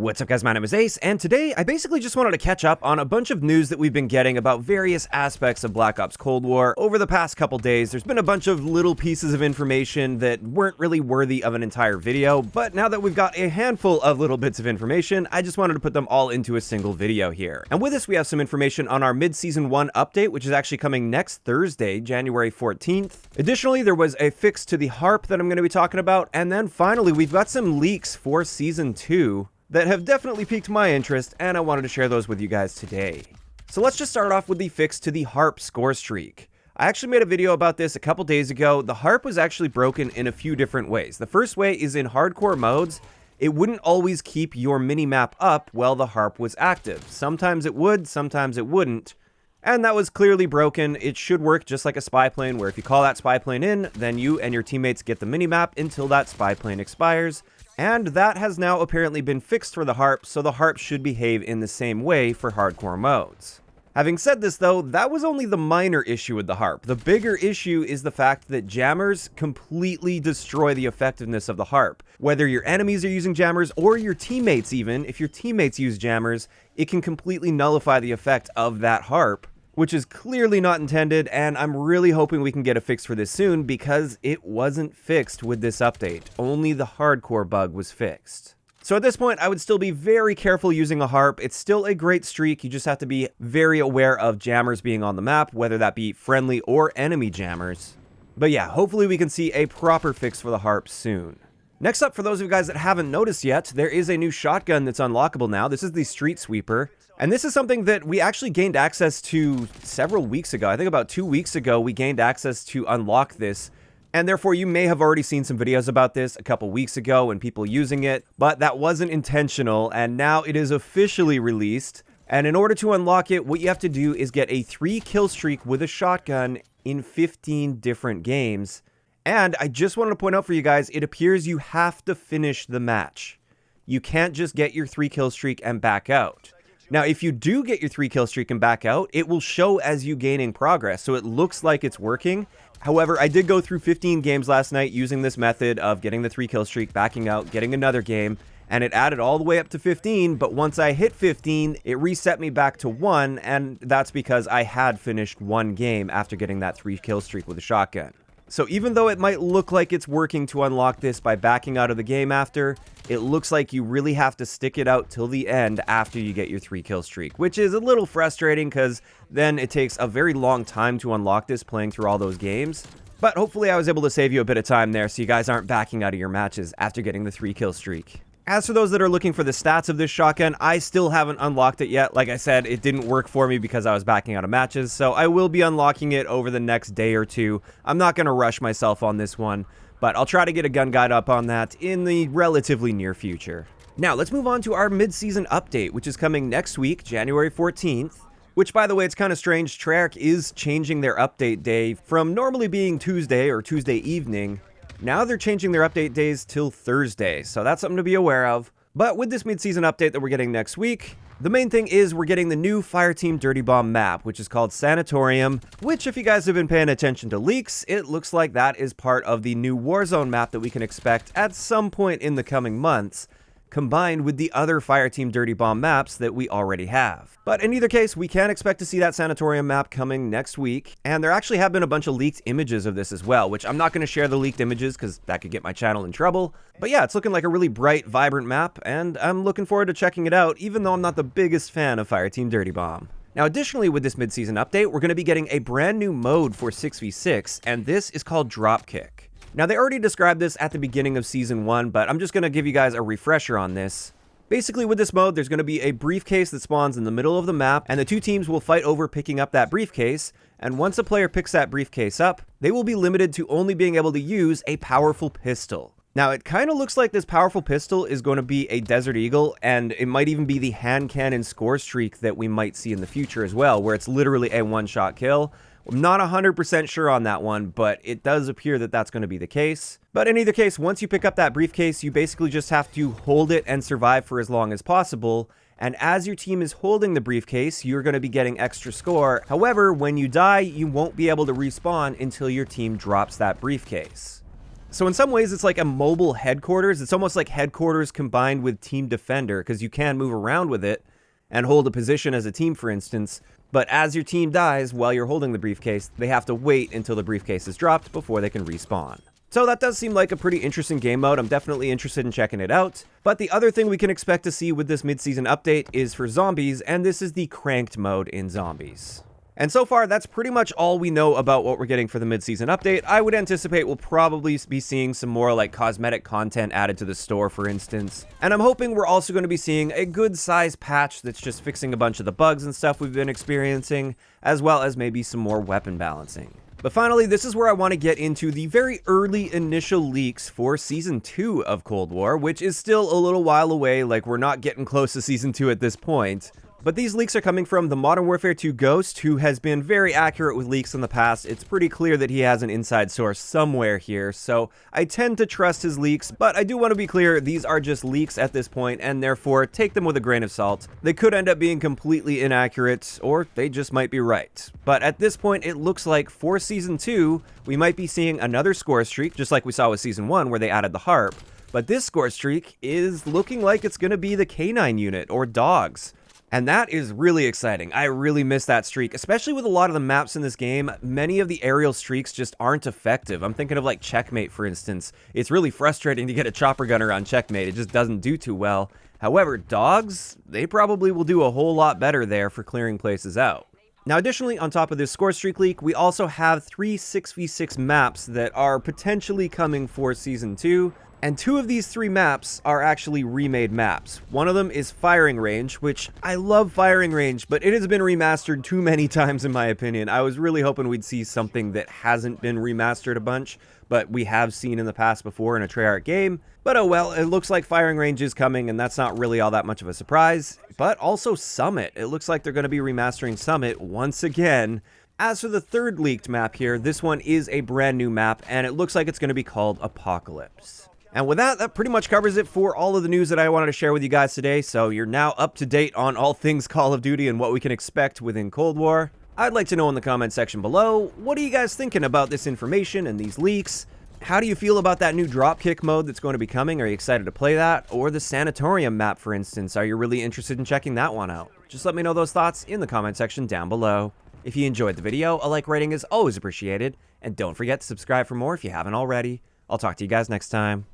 What's up guys, my name is Ace, and today I basically just wanted to catch up on a bunch of news that we've been getting about various aspects of Black Ops Cold War over the past couple days. There's been a bunch of little pieces of information that weren't really worthy of an entire video, but now that we've got a handful of little bits of information, I just wanted to put them all into a single video here. And with this, we have some information on our mid-season 1 update, which is actually coming next Thursday, January 14th. Additionally, there was a fix to the Harp that I'm going to be talking about, and then finally, we've got some leaks for Season 2 that have definitely piqued my interest, and I wanted to share those with you guys today. So let's just start off with the fix to the Harp score streak. I actually made a video about this a couple days ago. The Harp was actually broken in a few different ways. The first way is in hardcore modes, it wouldn't always keep your minimap up while the Harp was active. Sometimes it would, sometimes it wouldn't. And that was clearly broken. It should work just like a spy plane, where if you call that spy plane in, then you and your teammates get the minimap until that spy plane expires. And that has now apparently been fixed for the Harp, so the Harp should behave in the same way for hardcore modes. Having said this though, that was only the minor issue with the Harp. The bigger issue is the fact that jammers completely destroy the effectiveness of the Harp. Whether your enemies are using jammers or your teammates even, if your teammates use jammers, it can completely nullify the effect of that Harp, which is clearly not intended, and I'm really hoping we can get a fix for this soon because it wasn't fixed with this update. Only the hardcore bug was fixed. So at this point, I would still be very careful using a Harp. It's still a great streak. You just have to be very aware of jammers being on the map, whether that be friendly or enemy jammers. But yeah, hopefully we can see a proper fix for the Harp soon. Next up, for those of you guys that haven't noticed yet, there is a new shotgun that's unlockable now. This is the Street Sweeper. And this is something that we actually gained access to several weeks ago. I think about 2 weeks ago, we gained access to unlock this. And therefore, you may have already seen some videos about this a couple weeks ago and people using it. But that wasn't intentional, and now it is officially released. And in order to unlock it, what you have to do is get a 3-kill streak with a shotgun in 15 different games. And I just wanted to point out for you guys, it appears you have to finish the match. You can't just get your 3-kill streak and back out. Now, if you do get your 3-kill streak and back out, it will show as you gaining progress, so it looks like it's working. However, I did go through 15 games last night using this method of getting the 3-kill streak, backing out, getting another game, and it added all the way up to 15, but once I hit 15, it reset me back to 1, and that's because I had finished 1 game after getting that 3-kill streak with a shotgun. So even though it might look like it's working to unlock this by backing out of the game after, it looks like you really have to stick it out till the end after you get your 3-kill streak, which is a little frustrating because then it takes a very long time to unlock this playing through all those games. But hopefully I was able to save you a bit of time there so you guys aren't backing out of your matches after getting the 3-kill streak. As for those that are looking for the stats of this shotgun, I still haven't unlocked it yet. Like I said, it didn't work for me because I was backing out of matches, so I will be unlocking it over the next day or two. I'm not going to rush myself on this one, but I'll try to get a gun guide up on that in the relatively near future. Now, let's move on to our mid-season update, which is coming next week, January 14th. Which, by the way, it's kind of strange. H.A.R.P is changing their update day from normally being Tuesday or Tuesday evening. Now they're changing their update days till Thursday, so that's something to be aware of. But with this mid-season update that we're getting next week, the main thing is we're getting the new Fireteam Dirty Bomb map, which is called Sanatorium, which if you guys have been paying attention to leaks, it looks like that is part of the new Warzone map that we can expect at some point in the coming months, combined with the other Fireteam Dirty Bomb maps that we already have. But in either case, we can expect to see that Sanatorium map coming next week, and there actually have been a bunch of leaked images of this as well, which I'm not going to share the leaked images because that could get my channel in trouble. But yeah, it's looking like a really bright, vibrant map, and I'm looking forward to checking it out, even though I'm not the biggest fan of Fireteam Dirty Bomb. Now, additionally, with this mid-season update, we're going to be getting a brand new mode for 6v6, and this is called Dropkick. Now, they already described this at the beginning of Season 1, but I'm just going to give you guys a refresher on this. Basically, with this mode, there's going to be a briefcase that spawns in the middle of the map, and the two teams will fight over picking up that briefcase, and once a player picks that briefcase up, they will be limited to only being able to use a powerful pistol. Now, it kind of looks like this powerful pistol is going to be a Desert Eagle, and it might even be the hand cannon score streak that we might see in the future as well, where it's literally a one-shot kill. I'm not 100% sure on that one, but it does appear that that's going to be the case. But in either case, once you pick up that briefcase, you basically just have to hold it and survive for as long as possible. And as your team is holding the briefcase, you're going to be getting extra score. However, when you die, you won't be able to respawn until your team drops that briefcase. So in some ways, it's like a mobile headquarters. It's almost like headquarters combined with Team Defender, because you can move around with it and hold a position as a team, for instance. But as your team dies while you're holding the briefcase, they have to wait until the briefcase is dropped before they can respawn. So that does seem like a pretty interesting game mode. I'm definitely interested in checking it out. But the other thing we can expect to see with this mid-season update is for zombies, and this is the cranked mode in zombies. And so far, that's pretty much all we know about what we're getting for the mid-season update. I would anticipate we'll probably be seeing some more like cosmetic content added to the store, for instance. And I'm hoping we're also going to be seeing a good-sized patch that's just fixing a bunch of the bugs and stuff we've been experiencing, as well as maybe some more weapon balancing. But finally, this is where I want to get into the very early initial leaks for Season 2 of Cold War, which is still a little while away, like we're not getting close to Season 2 at this point. But these leaks are coming from the Modern Warfare 2 Ghost, who has been very accurate with leaks in the past. It's pretty clear that he has an inside source somewhere here, so I tend to trust his leaks, but I do want to be clear, these are just leaks at this point, and therefore take them with a grain of salt. They could end up being completely inaccurate, or they just might be right. But at this point, it looks like for Season 2, we might be seeing another score streak, just like we saw with Season 1, where they added the H.A.R.P. But this score streak is looking like it's going to be the K9 unit, or dogs. And that is really exciting. I really miss that streak, especially with a lot of the maps in this game. Many of the aerial streaks just aren't effective. I'm thinking of like Checkmate, for instance. It's really frustrating to get a chopper gunner on Checkmate. It just doesn't do too well. However, dogs, they probably will do a whole lot better there for clearing places out. Now, additionally, on top of this score streak leak, we also have 3 6v6 maps that are potentially coming for Season 2. And 2 of these 3 maps are actually remade maps. One of them is Firing Range, which I love Firing Range, but it has been remastered too many times in my opinion. I was really hoping we'd see something that hasn't been remastered a bunch, but we have seen in the past before in a Treyarch game. But oh well, it looks like Firing Range is coming, and that's not really all that much of a surprise. But also Summit. It looks like they're going to be remastering Summit once again. As for the 3rd leaked map here, this one is a brand new map, and it looks like it's going to be called Apocalypse. And with that, that pretty much covers it for all of the news that I wanted to share with you guys today. So you're now up to date on all things Call of Duty and what we can expect within Cold War. I'd like to know in the comment section below, what are you guys thinking about this information and these leaks? How do you feel about that new dropkick mode that's going to be coming? Are you excited to play that? Or the Sanatorium map, for instance? Are you really interested in checking that one out? Just let me know those thoughts in the comment section down below. If you enjoyed the video, a like rating is always appreciated. And don't forget to subscribe for more if you haven't already. I'll talk to you guys next time.